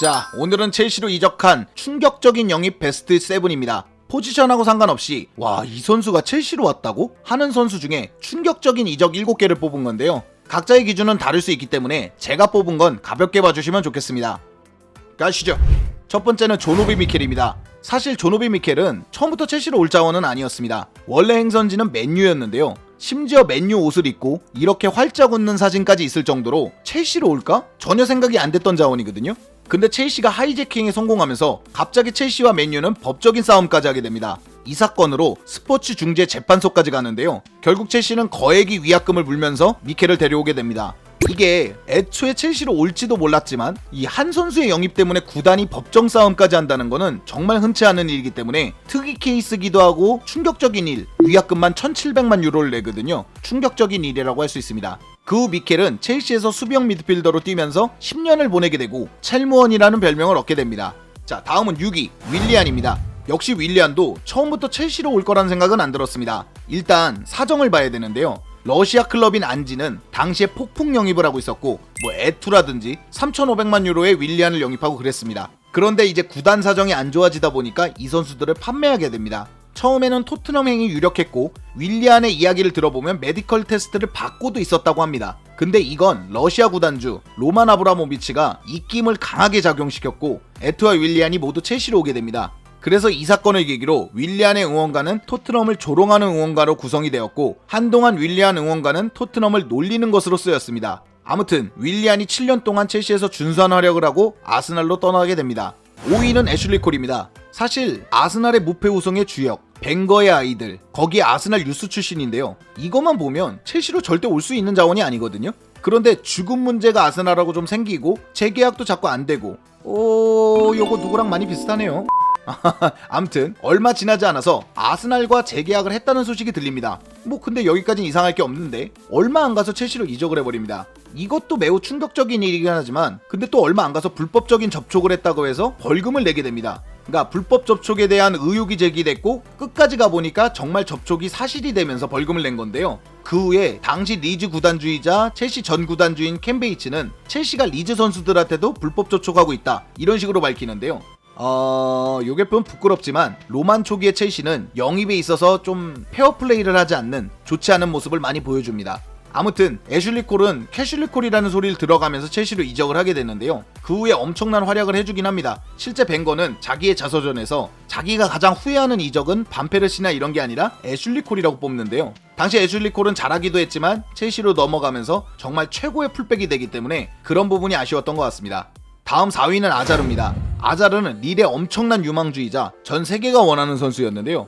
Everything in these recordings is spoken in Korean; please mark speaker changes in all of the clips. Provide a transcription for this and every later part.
Speaker 1: 자, 오늘은 첼시로 이적한 충격적인 영입 베스트 7입니다. 포지션하고 상관없이 와, 이 선수가 첼시로 왔다고? 하는 선수 중에 충격적인 이적 7개를 뽑은 건데요. 각자의 기준은 다를 수 있기 때문에 제가 뽑은 건 가볍게 봐주시면 좋겠습니다. 가시죠. 첫 번째는 조노비 미켈입니다. 사실 조노비 미켈은 처음부터 첼시로 올 자원은 아니었습니다. 원래 행선지는 맨유였는데요. 심지어 맨유 옷을 입고 이렇게 활짝 웃는 사진까지 있을 정도로 첼시로 올까? 전혀 생각이 안 됐던 자원이거든요. 근데 첼시가 하이제킹에 성공하면서 갑자기 첼시와 맨유는 법적인 싸움까지 하게 됩니다. 이 사건으로 스포츠 중재 재판소까지 가는데요. 결국 첼시는 거액의 위약금을 물면서 미켈을 데려오게 됩니다. 이게 애초에 첼시로 올지도 몰랐지만 이 한 선수의 영입 때문에 구단이 법정 싸움까지 한다는 거는 정말 흔치 않은 일이기 때문에 특이 케이스기도 하고 충격적인 일, 위약금만 1,700만 유로를 내거든요. 충격적인 일이라고 할 수 있습니다. 그 후 미켈은 첼시에서 수비형 미드필더로 뛰면서 10년을 보내게 되고 첼무원이라는 별명을 얻게 됩니다. 자, 다음은 6위 윌리안입니다. 역시 윌리안도 처음부터 첼시로 올 거라는 생각은 안 들었습니다. 일단 사정을 봐야 되는데요. 러시아 클럽인 안지는 당시에 폭풍 영입을 하고 있었고 에투라든지 3,500만 유로의 윌리안을 영입하고 그랬습니다. 그런데 이제 구단 사정이 안 좋아지다 보니까 이 선수들을 판매하게 됩니다. 처음에는 토트넘행이 유력했고 윌리안의 이야기를 들어보면 메디컬 테스트를 받고도 있었다고 합니다. 근데 이건 러시아 구단주 로만 아브라모비치가 입김을 강하게 작용시켰고 에투와 윌리안이 모두 첼시로 오게 됩니다. 그래서 이 사건을 계기로 윌리안의 응원가는 토트넘을 조롱하는 응원가로 구성이 되었고 한동안 윌리안 응원가는 토트넘을 놀리는 것으로 쓰였습니다. 아무튼 윌리안이 7년 동안 첼시에서 준수한 활약을 하고 아스날로 떠나게 됩니다. 5위는 애슐리 콜입니다. 사실 아스날의 무패 우승의 주역 벵거의 아이들, 거기에 아스날 유스 출신인데요. 이것만 보면 첼시로 절대 올 수 있는 자원이 아니거든요. 그런데 죽음 문제가 아스날하고 좀 생기고 재계약도 자꾸 안 되고 요거 누구랑 많이 비슷하네요. 암튼 얼마 지나지 않아서 아스날과 재계약을 했다는 소식이 들립니다. 근데 여기까지는 이상할 게 없는데 얼마 안 가서 첼시로 이적을 해버립니다. 이것도 매우 충격적인 일이긴 하지만 근데 또 얼마 안 가서 불법적인 접촉을 했다고 해서 벌금을 내게 됩니다. 그러니까 불법 접촉에 대한 의혹이 제기됐고 끝까지 가보니까 정말 접촉이 사실이 되면서 벌금을 낸 건데요. 그 후에 당시 리즈 구단주이자 첼시 전 구단주인 켄 베이츠는 첼시가 리즈 선수들한테도 불법 접촉하고 있다 이런 식으로 밝히는데요. 요게 좀 부끄럽지만 로만 초기의 첼시는 영입에 있어서 좀 페어플레이를 하지 않는 좋지 않은 모습을 많이 보여줍니다. 아무튼 애슐리 콜은 캐슐리 콜이라는 소리를 들어가면서 첼시로 이적을 하게 되는데요. 그 후에 엄청난 활약을 해주긴 합니다. 실제 벵거는 자기의 자서전에서 자기가 가장 후회하는 이적은 반페르시나 이런 게 아니라 애슐리 콜이라고 뽑는데요. 당시 애슐리 콜은 잘하기도 했지만 첼시로 넘어가면서 정말 최고의 풀백이 되기 때문에 그런 부분이 아쉬웠던 것 같습니다. 다음 4위는 아자르입니다. 아자르는 릴의 엄청난 유망주이자 전 세계가 원하는 선수였는데요.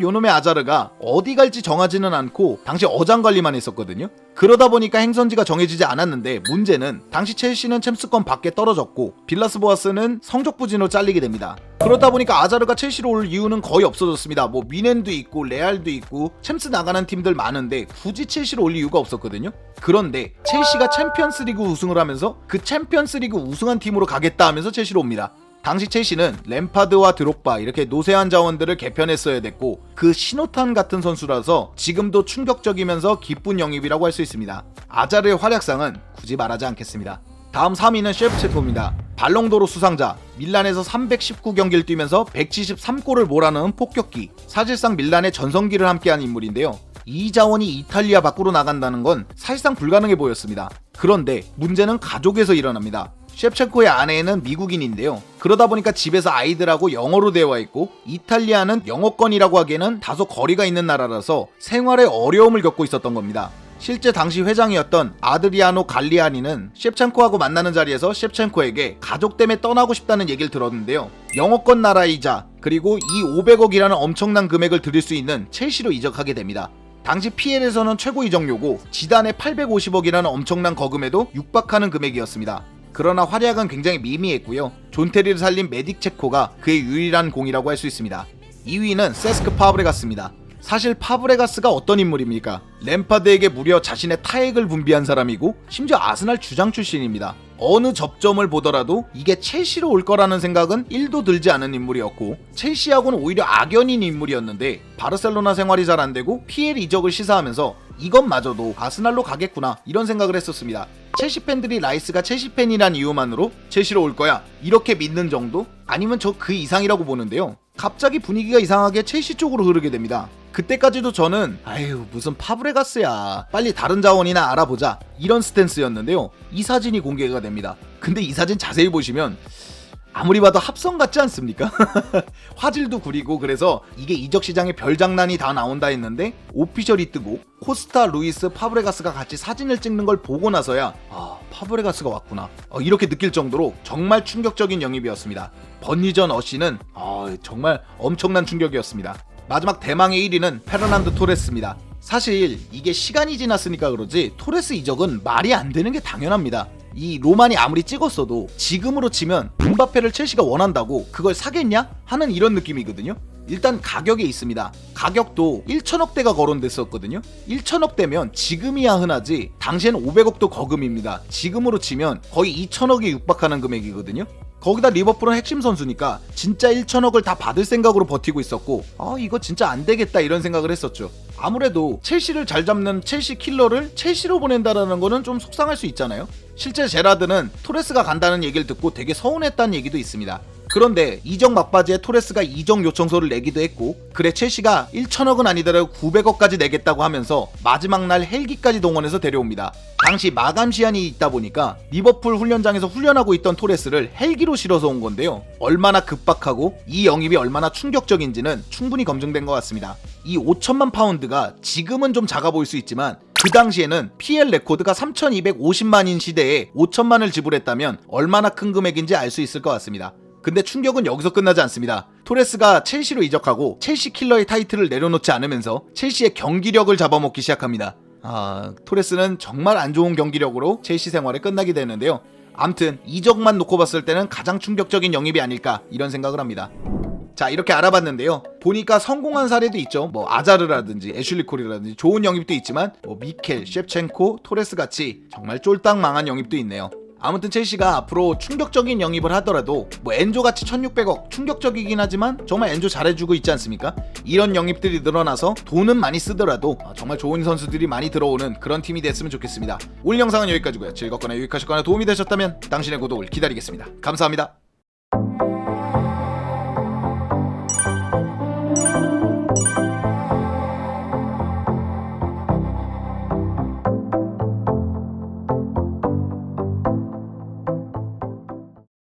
Speaker 1: 요놈의 아자르가 어디 갈지 정하지는 않고 당시 어장관리만 했었거든요. 그러다 보니까 행선지가 정해지지 않았는데 문제는 당시 첼시는 챔스권 밖에 떨어졌고 빌라스 보아스는 성적 부진으로 잘리게 됩니다. 그러다 보니까 아자르가 첼시로 올 이유는 거의 없어졌습니다. 미넨도 있고 레알도 있고 챔스 나가는 팀들 많은데 굳이 첼시로 올 이유가 없었거든요. 그런데 첼시가 챔피언스리그 우승을 하면서 그 챔피언스리그 우승한 팀으로 가겠다 하면서 첼시로 옵니다. 당시 첼시는 램파드와 드록바 이렇게 노쇠한 자원들을 개편했어야 됐고 그 신호탄 같은 선수라서 지금도 충격적이면서 기쁜 영입이라고 할 수 있습니다. 아자르의 활약상은 굳이 말하지 않겠습니다. 다음 3위는 셰프체코입니다. 발롱도르 수상자, 밀란에서 319경기를 뛰면서 173골을 몰아넣은 폭격기, 사실상 밀란의 전성기를 함께한 인물인데요. 이 자원이 이탈리아 밖으로 나간다는 건 사실상 불가능해 보였습니다. 그런데 문제는 가족에서 일어납니다. 셰프첸코의 아내는 미국인인데요. 그러다 보니까 집에서 아이들하고 영어로 대화했고 이탈리아는 영어권이라고 하기에는 다소 거리가 있는 나라라서 생활에 어려움을 겪고 있었던 겁니다. 실제 당시 회장이었던 아드리아노 갈리아니는 셰프첸코하고 만나는 자리에서 셰프첸코에게 가족 때문에 떠나고 싶다는 얘기를 들었는데요. 영어권 나라이자 그리고 이 500억이라는 엄청난 금액을 들일 수 있는 첼시로 이적하게 됩니다. 당시 PL에서는 최고 이적료고 지단의 850억이라는 엄청난 거금에도 육박하는 금액이었습니다. 그러나 활약은 굉장히 미미했고요. 존 테리를 살린 메딕 체코가 그의 유일한 공이라고 할 수 있습니다. 2위는 세스크 파브레가스입니다. 사실 파브레가스가 어떤 인물입니까? 램파드에게 무려 자신의 타액을 분비한 사람이고 심지어 아스날 주장 출신입니다. 어느 접점을 보더라도 이게 첼시로 올 거라는 생각은 1도 들지 않은 인물이었고 첼시하고는 오히려 악연인 인물이었는데 바르셀로나 생활이 잘 안되고 PL 이적을 시사하면서 이것마저도 아스날로 가겠구나 이런 생각을 했었습니다. 첼시 팬들이 라이스가 첼시 팬이란 이유만으로 첼시로 올 거야 이렇게 믿는 정도? 아니면 저 그 이상이라고 보는데요. 갑자기 분위기가 이상하게 첼시 쪽으로 흐르게 됩니다. 그때까지도 저는 아유 무슨 파브레가스야 빨리 다른 자원이나 알아보자 이런 스탠스였는데요. 이 사진이 공개가 됩니다. 근데 이 사진 자세히 보시면 아무리 봐도 합성 같지 않습니까? 화질도 구리고 그래서 이게 이적시장에 별장난이 다 나온다 했는데 오피셜이 뜨고 코스타, 루이스, 파브레가스가 같이 사진을 찍는 걸 보고 나서야 아 파브레가스가 왔구나 이렇게 느낄 정도로 정말 충격적인 영입이었습니다. 번니전 어시는 정말 엄청난 충격이었습니다. 마지막 대망의 1위는 페르난도 토레스입니다. 사실 이게 시간이 지났으니까 그러지 토레스 이적은 말이 안 되는 게 당연합니다. 이 로만이 아무리 찍었어도 지금으로 치면 음바페를 첼시가 원한다고 그걸 사겠냐? 하는 이런 느낌이거든요. 일단 가격에 있습니다. 가격도 1천억대가 거론됐었거든요. 1천억대면 지금이야 흔하지 당시엔 500억도 거금입니다. 지금으로 치면 거의 2천억에 육박하는 금액이거든요. 거기다 리버풀은 핵심 선수니까 진짜 1천억을 다 받을 생각으로 버티고 있었고 이거 진짜 안 되겠다 이런 생각을 했었죠. 아무래도 첼시를 잘 잡는 첼시 킬러를 첼시로 보낸다라는 거는 좀 속상할 수 있잖아요. 실제 제라드는 토레스가 간다는 얘기를 듣고 되게 서운했다는 얘기도 있습니다. 그런데 이적 막바지에 토레스가 이적 요청서를 내기도 했고 그래 첼시가 1천억은 아니더라도 900억까지 내겠다고 하면서 마지막 날 헬기까지 동원해서 데려옵니다. 당시 마감 시한이 있다 보니까 리버풀 훈련장에서 훈련하고 있던 토레스를 헬기로 실어서 온 건데요. 얼마나 급박하고 이 영입이 얼마나 충격적인지는 충분히 검증된 것 같습니다. 이 5천만 파운드가 지금은 좀 작아 보일 수 있지만 그 당시에는 PL 레코드가 3,250만인 시대에 5천만을 지불했다면 얼마나 큰 금액인지 알 수 있을 것 같습니다. 근데 충격은 여기서 끝나지 않습니다. 토레스가 첼시로 이적하고 첼시 킬러의 타이틀을 내려놓지 않으면서 첼시의 경기력을 잡아먹기 시작합니다. 토레스는 정말 안 좋은 경기력으로 첼시 생활이 끝나게 되는데요. 암튼 이적만 놓고 봤을 때는 가장 충격적인 영입이 아닐까 이런 생각을 합니다. 자 이렇게 알아봤는데요. 보니까 성공한 사례도 있죠. 뭐 아자르라든지 애슐리 콜이라든지 좋은 영입도 있지만 뭐 미켈, 셰프첸코, 토레스 같이 정말 쫄딱 망한 영입도 있네요. 아무튼 첼시가 앞으로 충격적인 영입을 하더라도 뭐 엔조같이 1600억 충격적이긴 하지만 정말 엔조 잘해주고 있지 않습니까? 이런 영입들이 늘어나서 돈은 많이 쓰더라도 정말 좋은 선수들이 많이 들어오는 그런 팀이 됐으면 좋겠습니다. 오늘 영상은 여기까지고요. 즐겁거나 유익하셨거나 도움이 되셨다면 당신의 구독을 기다리겠습니다. 감사합니다.